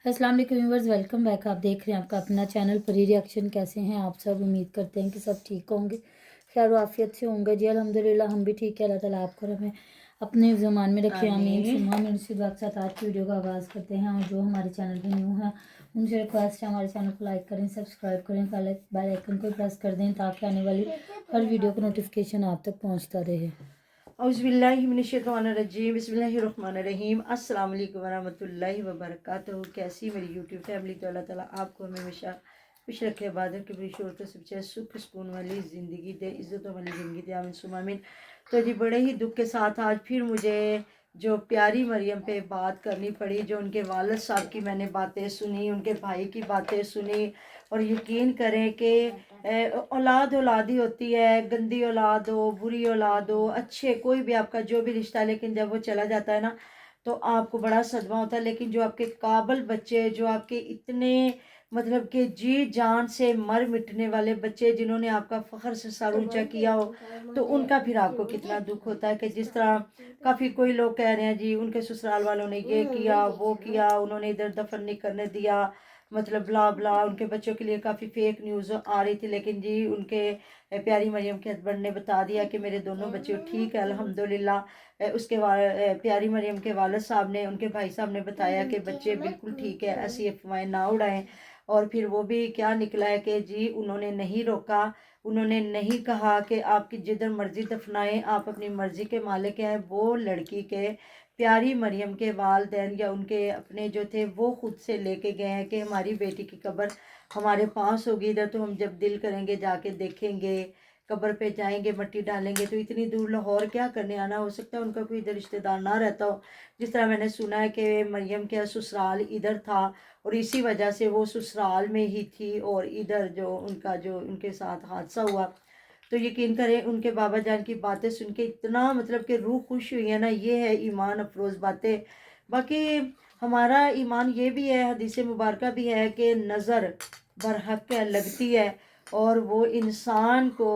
अस्सलाम वालेकुम viewers, welcome back. आप देख रहे हैं आपका अपना चैनल परी रिएक्शन। कैसे हैं आप सब? उम्मीद करते हैं कि सब ठीक होंगे, खैर आफियत से होंगे जी। अल्हम्दुलिल्लाह हम भी ठीक है। अल्लाह ताला आपको और हमें अपने ज़मान में रखे, आमीन सुमा आमीन। इसी बात के साथ आज की वीडियो का आगाज़ करते हैं। और जो हमारे चैनल पर न्यू है उनसे रिक्वेस्ट है हमारे चैनल को लाइक करें, सब्सक्राइब करें, बेल आइकन को प्रेस कर दें ताकि आने वाली हर वीडियो का नोटिफिकेशन आप तक पहुँचता रहे। औज़ुबिल्लाहिमिनश्शैतानिर्रजीम बिस्मिल्लाहिर्रहमानिर्रहीम अस्सलाम वालेकुम वरहमतुल्लाहि वबरकातुहू। कैसी मेरी यूट्यूब फैमिली, तो अल्लाह ताला आपको हमेशा खुश रखे, इबादत की बड़ी शोरत से सुख सुकून वाली ज़िंदगी दे, इज़्ज़तों वाली ज़िंदगी दे, आमीन सुमा आमीन। तो जी बड़े ही दुख के साथ आज फिर मुझे जो प्यारी मरियम पे बात करनी पड़ी, जो उनके वालिद साहब की मैंने बातें सुनी, उनके भाई की बातें सुनी। और यकीन करें कि औलाद औलाद ही होती है, गंदी औलाद हो, बुरी औलाद हो, अच्छे कोई भी आपका जो भी रिश्ता, लेकिन जब वो चला जाता है ना तो आपको बड़ा सदमा होता है। लेकिन जो आपके काबिल बच्चे, जो आपके इतने मतलब कि जी जान से मर मिटने वाले बच्चे, जिन्होंने आपका फ़ख्र से सर ऊंचा किया हो, तो उनका फिर आपको कितना दुख होता है। कि जिस तरह काफ़ी कोई लोग कह रहे हैं जी उनके ससुराल वालों ने ये किया वो किया, उन्होंने इधर दफन नहीं करने दिया, मतलब ब्ला ब्ला। उनके बच्चों के लिए काफ़ी फेक न्यूज़ आ रही थी, लेकिन जी उनके प्यारी मरियम के हस्बैंड ने बता दिया कि मेरे दोनों बच्चे ठीक है अल्हम्दुलिल्लाह। उसके प्यारी मरियम के वालिद साहब ने, उनके भाई साहब ने बताया कि बच्चे बिल्कुल ठीक है, ऐसी अफवाहें ना उड़ाएं। और फिर वो भी क्या निकला है कि जी उन्होंने नहीं रोका, उन्होंने नहीं कहा कि आपकी जिधर मर्जी दफनाएं, आप अपनी मर्जी के मालिक हैं। वो लड़की के प्यारी मरियम के वालिदैन या उनके अपने जो थे वो खुद से लेके गए हैं कि हमारी बेटी की कब्र हमारे पास होगी, इधर तो हम जब दिल करेंगे जाके देखेंगे, कब्र पे जाएंगे, मिट्टी डालेंगे। तो इतनी दूर लाहौर क्या करने आना, हो सकता है उनका कोई इधर रिश्तेदार ना रहता हो। जिस तरह मैंने सुना है कि मरियम का ससुराल इधर था और इसी वजह से वो ससुराल में ही थी, और इधर जो उनका जो उनके साथ हादसा हुआ, तो यकीन करें उनके बाबा जान की बातें सुन के इतना मतलब कि रूह खुश हुई है ना। ये है ईमान अफरोज़ बातें। बाकी हमारा ईमान ये भी है, हदीस मुबारक भी है कि नज़र बरहक लगती है और वो इंसान को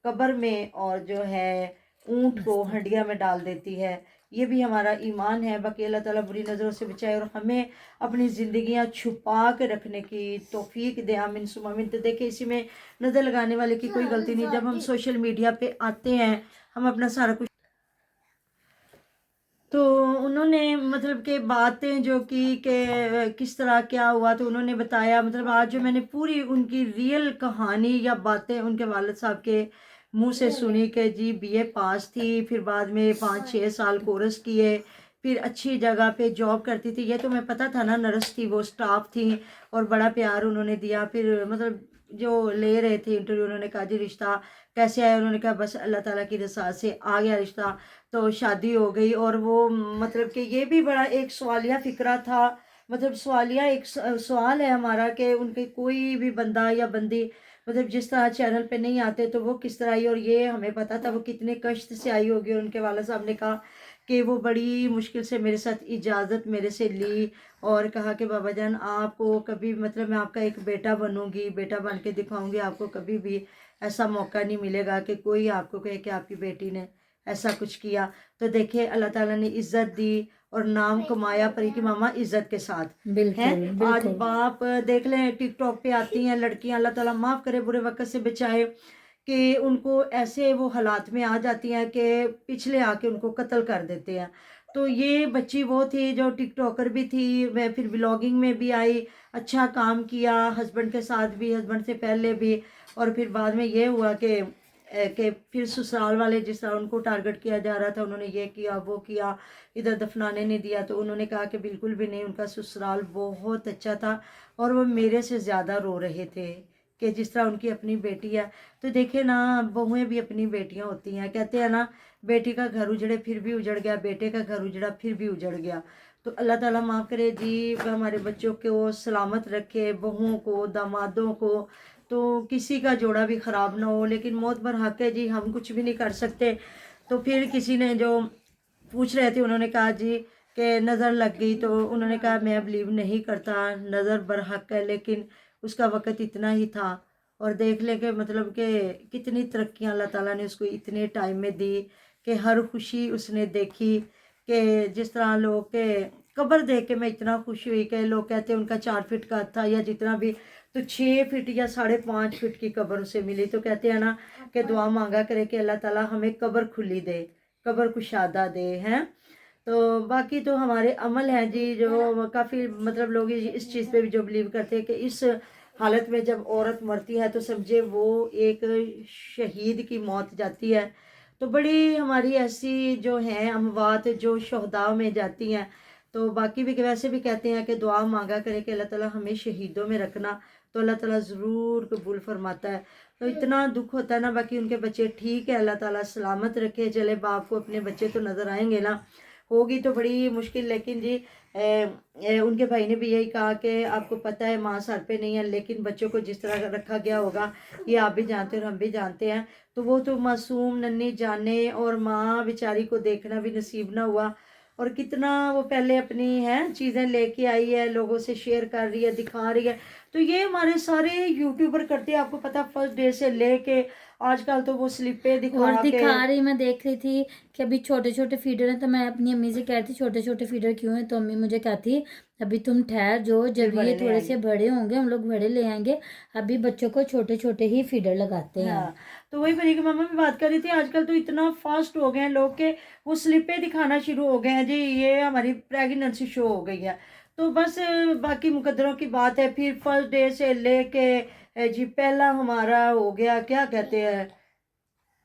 कब्र में और जो है ऊँट को हंडिया में डाल देती है। ये भी हमारा ईमान है। बाकी अल्लाह ताला बुरी नज़रों से बचाए और हमें अपनी ज़िंदगियां छुपा के रखने की तौफीक दे, आमीन सुमा आमीन। तो देखिए इसी में नज़र लगाने वाले की कोई गलती नहीं। जब हम सोशल मीडिया पे आते हैं, हम अपना सारा कुछ, तो उन्होंने मतलब कि बातें जो की कि किस तरह क्या हुआ, तो उन्होंने बताया। मतलब आज जो मैंने पूरी उनकी रियल कहानी या बातें उनके वालिद साहब के मुंह से सुनी कि जी बीए पास थी, फिर बाद में 5-6 साल कोर्स किए, फिर अच्छी जगह पे जॉब करती थी। ये तो मैं पता था ना, नर्स थी वो, स्टाफ थी, और बड़ा प्यार उन्होंने दिया। फिर मतलब जो ले रहे थे इंटरव्यू, उन्होंने कहा जी रिश्ता कैसे आया, उन्होंने कहा बस अल्लाह ताला की रज़ा से आ गया रिश्ता, तो शादी हो गई। और वो मतलब कि ये भी बड़ा एक सवालिया फिक्रा था। मतलब सवालिया एक सवाल है हमारा कि उनके कोई भी बंदा या बंदी मतलब जिस तरह चैनल पे नहीं आते तो वो किस तरह आई। और ये हमें पता था वो कितने कष्ट से आई होगी। और उनके वाला साहब ने कहा कि वो बड़ी मुश्किल से मेरे साथ इजाज़त मेरे से ली और कहा कि बाबा जान आपको कभी मतलब मैं आपका एक बेटा बनूंगी, बेटा बन के दिखाऊंगी आपको, कभी भी ऐसा मौका नहीं मिलेगा कि कोई आपको कहे कि आपकी बेटी ने ऐसा कुछ किया। तो देखिए अल्लाह ताला ने इज्जत दी और नाम कमाया परी की मामा इज्जत के साथ है। बिल्कुल आज बिल्कुल। बाप देख लें टिकटॉक पे आती हैं लड़कियां, अल्लाह ताला माफ़ करे बुरे वक्त से बचाए, कि उनको ऐसे वो हालात में आ जाती हैं कि पिछले आके उनको कत्ल कर देते हैं। तो ये बच्ची वो थी जो टिकटॉकर भी थी, वह फिर ब्लॉगिंग में भी आई, अच्छा काम किया हस्बैंड के साथ भी, हस्बैंड से पहले भी। और फिर बाद में ये हुआ कि फिर ससुराल वाले जिस तरह उनको टारगेट किया जा रहा था, उन्होंने ये किया वो किया, इधर दफनाने नहीं दिया। तो उन्होंने कहा कि बिल्कुल भी नहीं, उनका ससुराल बहुत अच्छा था और वो मेरे से ज़्यादा रो रहे थे कि जिस तरह उनकी अपनी बेटी है। तो देखिए ना, बहुएं भी अपनी बेटियां होती हैं। कहते हैं ना, बेटी का घर उजड़े फिर भी उजड़ गया, बेटे का घर उजड़ा फिर भी उजड़ गया। तो अल्लाह ताला माफ़ करे जी, हमारे बच्चों को सलामत रखे, बहुओं को दामादों को, तो किसी का जोड़ा भी ख़राब ना हो। लेकिन मौत बर हक है जी, हम कुछ भी नहीं कर सकते। तो फिर किसी ने जो पूछ रहे थे, उन्होंने कहा जी कि नज़र लग गई। तो उन्होंने कहा मैं बिलीव नहीं करता, नज़र बर हक है, लेकिन उसका वक़्त इतना ही था। और देख ले कि मतलब कि कितनी तरक्कियां अल्लाह ताला ने उसको इतने टाइम में दी कि हर खुशी उसने देखी। कि जिस तरह लोग के कबर देख के मैं इतना खुश हुई कि लोग कहते हैं उनका 4 फीट का था या जितना भी, तो 6 फीट या 5.5 फीट की कब्र उसे मिली। तो कहते हैं ना कि दुआ मांगा करे कि अल्लाह ताला हमें कब्र खुली दे, कब्र कुशादा दे हैं। तो बाकी तो हमारे अमल हैं जी, जो काफ़ी मतलब लोग इस चीज़ पे भी जो बिलीव करते हैं कि इस हालत में जब औरत मरती है तो समझे वो एक शहीद की मौत जाती है। तो बड़ी हमारी ऐसी जो हैं अमवात जो शहदाओं में जाती हैं। तो बाकी भी वैसे भी कहते हैं कि दुआ मांगा करे कि अल्लाह ताला हमें शहीदों में रखना, तो अल्लाह ताला ज़रूर कबूल फरमाता है। तो इतना दुख होता है ना। बाकी उनके बच्चे ठीक है, अल्लाह ताला सलामत रखे। चले बाप को अपने बच्चे तो नज़र आएंगे ना, होगी तो बड़ी मुश्किल। लेकिन जी उनके भाई ने भी यही कहा कि आपको पता है माँ सर पे नहीं है, लेकिन बच्चों को जिस तरह रखा गया होगा ये आप भी जानते हैं और हम भी जानते हैं। तो वो तो मासूम नन्ही जाने और माँ बेचारी को देखना भी नसीब ना हुआ। और कितना वो पहले अपनी है चीज़ें लेके आई है, लोगों से शेयर कर रही है, दिखा रही है। तो ये हमारे सारे यूट्यूबर करते हैं, आपको पता, फर्स्ट डे से लेके आजकल तो वो स्लिपे और दिखा के। दिखा रही, मैं देख रही थी कि अभी छोटे छोटे फीडर हैं, तो मैं अपनी अम्मी से कह रही थी छोटे छोटे फीडर क्यों हैं, तो अम्मी मुझे कहती अभी तुम ठहर जो, फिर जब बड़े ये ले थोड़े आएंगे। से बड़े होंगे हम लोग बड़े ले आएंगे, अभी बच्चों को छोटे छोटे ही फीडर लगाते हैं। हाँ, तो वही परी की मामा भी बात कर रही थी, आजकल तो इतना फास्ट हो गए हैं लोग के वो स्लिपे दिखाना शुरू हो गए हैं जी, ये हमारी प्रेगनेंसी शो हो गई है। तो बस बाकी मुकद्दरों की बात है। फिर फर्स्ट डे से लेके जी पहला हमारा हो गया, क्या कहते हैं,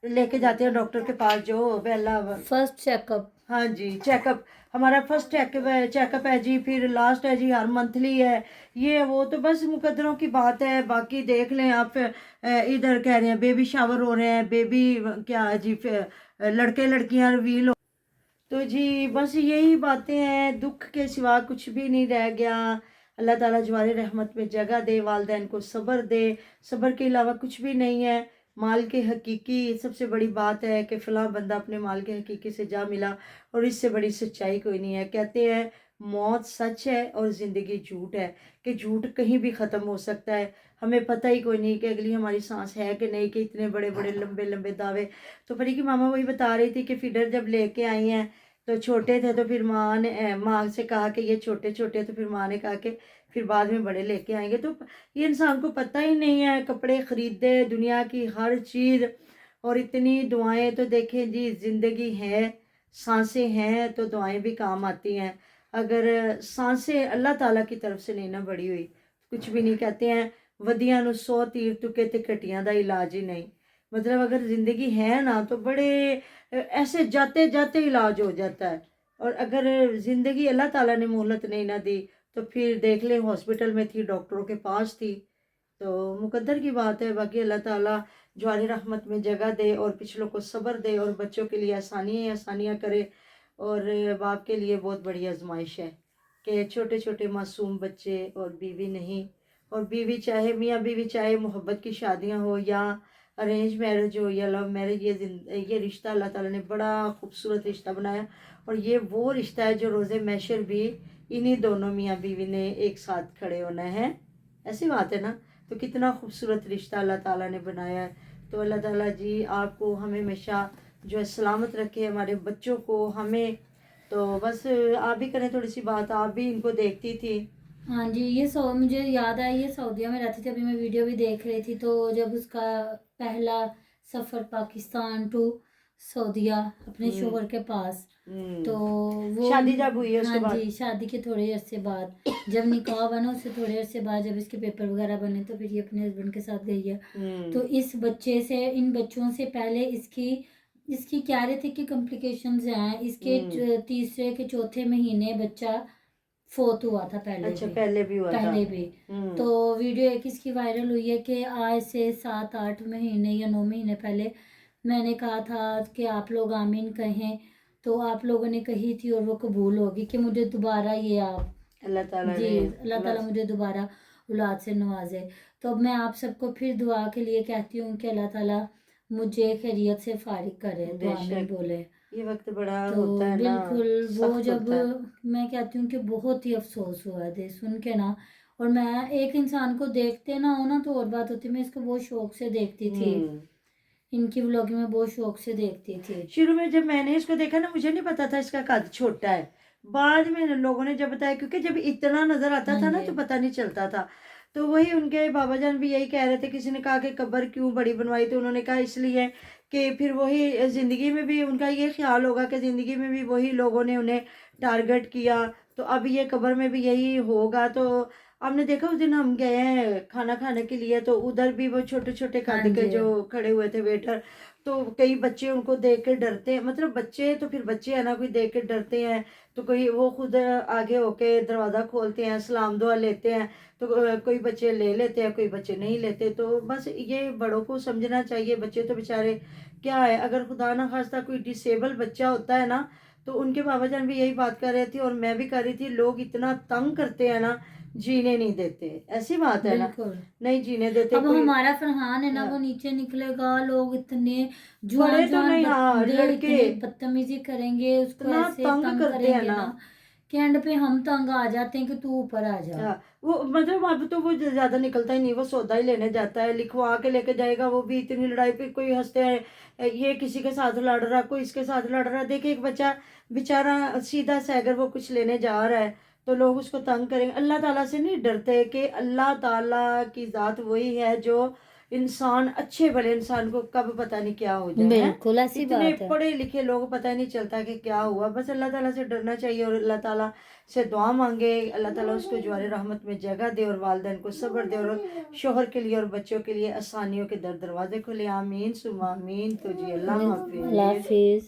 लेके जाते हैं डॉक्टर के पास जो पहला। First checkup. हाँ जी, चेकअप हमारा फर्स्ट चेकअप है जी। फिर लास्ट है जी हर मंथली है, ये वो तो बस मुकद्दरों की बात है। बाकी देख लें आप, इधर कह रहे हैं बेबी शावर हो रहे हैं, बेबी क्या है जी, लड़के लड़कियां रिवील हो। तो जी बस यही बातें हैं, दुख के सिवा कुछ भी नहीं रह गया। अल्लाह ताला जवारे रहमत में जगह दे, वालिदैन को सब्र दे, सब्र के अलावा कुछ भी नहीं है। माल के हकीकी सबसे बड़ी बात है कि फ़लाँ बंदा अपने माल के हकीकी से जा मिला, और इससे बड़ी सच्चाई कोई नहीं है। कहते हैं मौत सच है और ज़िंदगी झूठ है, कि झूठ कहीं भी ख़त्म हो सकता है। हमें पता ही कोई नहीं कि अगली हमारी सांस है कि नहीं, कि इतने बड़े बड़े लंबे लंबे दावे। तो परी की मामा वही बता रही थी कि फीडर जब लेके आई हैं तो छोटे थे, तो फिर माँ से कहा कि ये छोटे छोटे, तो फिर माँ ने कहा कि फिर बाद में बड़े लेके आएंगे। तो ये इंसान को पता ही नहीं है, कपड़े खरीदे, दुनिया की हर चीज़, और इतनी दुआएं। तो देखें जी, ज़िंदगी है, सांसें हैं तो दुआएं भी काम आती हैं। अगर सांसें अल्लाह ताला की तरफ से नहीं ना बड़ी हुई, कुछ भी नहीं। कहते हैं वधियां नु 100 तीर तुके ते कटियां दा इलाज ही नहीं। मतलब अगर ज़िंदगी है ना तो बड़े ऐसे जाते जाते इलाज हो जाता है। और अगर ज़िंदगी अल्लाह ताला ने मोहलत नहीं ना दी तो फिर देख ले, हॉस्पिटल में थी, डॉक्टरों के पास थी। तो मुकद्दर की बात है। बाकी अल्लाह ताला जवारी रहमत में जगह दे और पिछलों को सब्र दे और बच्चों के लिए आसानियाँ ही आसानियाँ करे। और बाप के लिए बहुत बड़ी आजमाइश है कि छोटे छोटे मासूम बच्चे और बीवी नहीं, और बीवी चाहे मियाँ बीवी चाहे मोहब्बत की शादियाँ हो या अरेंज मैरिज हो या लव मैरिज, ये रिश्ता अल्लाह ताला ने बड़ा खूबसूरत रिश्ता बनाया। और ये वो रिश्ता है जो रोज़े मैशर भी इन्हीं दोनों मियाँ बीवी ने एक साथ खड़े होना है। ऐसी बात है ना। तो कितना खूबसूरत रिश्ता अल्लाह ताला ने बनाया है। तो अल्लाह ताला जी आपको हमें हमेशा जो है सलामत रखे, हमारे बच्चों को, हमें। तो बस आप भी करें थोड़ी सी बात, आप भी इनको देखती थी। हाँ जी, ये मुझे याद आया, ये सऊदीया में रहती थी, अभी मैं वीडियो भी देख रही थी। तो जब उसका पहला सफ़र पाकिस्तान टू सऊदीया अपने हम्म। शोहर के पास, तो हम्म। वो, शादी जब हुई है उसके हाँ बाद। जी, शादी के थोड़े अरसे बाद, जब निकाह बना उससे थोड़े अरसे बाद जब इसके पेपर वगैरह बने, तो फिर ये अपने हस्बैंड के साथ गई है। तो इस बच्चे से, इन बच्चों से पहले इसकी इसकी क्या रहे थे कि कॉम्प्लिकेशंस हैं, इसके तीसरे के चौथे महीने बच्चा फोत हुआ था, पहले अच्छा, भी, पहले भी हुआ था। पहले भी। हम्म। तो वीडियो एक इसकी वायरल हुई है कि आज से 7-8 महीने या 9 महीने पहले मैंने कहा था कि आप लोग आमीन कहें, तो आप लोगों ने कही थी और वो कबूल होगी कि मुझे दोबारा ये आप अल्लाह ताला जी, ने अल्लाह ताला मुझे दोबारा औलाद से नवाजे। तो अब मैं आप सबको फिर दुआ के लिए कहती हूँ कि अल्लाह ताला मुझे खैरियत से फारिग करे, तो आमीन बेशक बोले। ये वक्त बड़ा तो होता है ना, बिल्कुल वो सख्त जब, होता है। मैं कहती हूँ कि बहुत ही अफसोस हुआ है सुन के ना। और मैं एक इंसान को देखते ना हो ना तो और बात होती, मैं इसको बहुत शौक से देखती थी, हम्म। इनकी व्लॉगिंग में बहुत शौक से देखती थी। शुरू में जब मैंने इसको देखा ना, मुझे नहीं पता था इसका कद छोटा है। بعد میں لوگوں نے جب بتایا، کیونکہ جب اتنا نظر آتا ہاں تھا نا جی تو پتہ نہیں چلتا تھا. تو وہی ان کے بابا جان بھی یہی کہہ رہے تھے. کسی نے کہا کہ قبر کیوں بڑی بنوائی، تو انہوں نے کہا اس لیے کہ پھر وہی زندگی میں بھی ان کا یہ خیال ہوگا کہ زندگی میں بھی وہی لوگوں نے انہیں ٹارگٹ کیا، تو اب یہ قبر میں بھی یہی ہوگا. تو آپ نے دیکھا اس دن ہم گئے ہیں کھانا کھانے کے لیے، تو ادھر بھی وہ چھوٹے چھوٹے ہاں قد کے جی جو کھڑے ہوئے تھے ویٹر، تو کئی بچے ان کو دیکھ کے ڈرتے ہیں. مطلب بچے تو پھر بچے ہیں نا، کوئی دیکھ کے ڈرتے ہیں تو کوئی وہ خود آگے ہو کے دروازہ کھولتے ہیں، سلام دعا لیتے ہیں. تو کوئی بچے لے لیتے ہیں، کوئی بچے نہیں لیتے. تو بس یہ بڑوں کو سمجھنا چاہیے. بچے تو بیچارے کیا ہے، اگر خدا نہ خواستہ کوئی ڈسیبل بچہ ہوتا ہے نا، تو ان کے بابا جان بھی یہی بات کر رہے تھے اور میں بھی کر رہی تھی. لوگ اتنا تنگ کرتے ہیں نا، جینے نہیں دیتے. ایسی بات ہے نا، بالکل. نہیں جینے دیتے. اب کوئی ہمارا فرحان ہے نا، وہ نیچے نکلے گا، لوگ اتنے بڑے جوان تو جوان نہیں، ہاں بندے لڑکے اتنے بدتمیزی کریں گے، اس کو اتنا ایسے تنگ تنگ کرتے کریں ہیں گے نا. نا کہ اینڈ پہ ہم تنگ آ جاتے ہیں کہ تو اوپر آ جا. وہ مطلب اب تو وہ زیادہ نکلتا ہی نہیں. وہ سودا ہی لینے جاتا ہے، لکھوا کے لے کے جائے گا. وہ بھی اتنی لڑائی پہ کوئی ہنستے ہیں، یہ کسی کے ساتھ لڑ رہا، کوئی اس کے ساتھ لڑ رہا. دیکھیں ایک بچہ بیچارہ سیدھا سے اگر وہ کچھ لینے جا رہا ہے تو لوگ اس کو تنگ کریں گے. اللہ تعالیٰ سے نہیں ڈرتے کہ اللہ تعالیٰ کی ذات وہی ہے جو انسان، اچھے بھلے انسان کو کب پتہ نہیں کیا ہو جائے ہیں. بالکل ایسی اتنے بات ہے. پڑھے لکھے لوگ پتہ نہیں چلتا کہ کیا ہوا. بس اللہ تعالیٰ سے ڈرنا چاہیے اور اللہ تعالیٰ سے دعا مانگے. اللہ تعالیٰ اس کو جوار رحمت میں جگہ دے اور والدین کو صبر دے اور شوہر کے لیے اور بچوں کے لیے آسانیوں کے دروازے کھلے. آمین ثم آمین. تو جی اللہ اللہ حافظ. حافظ.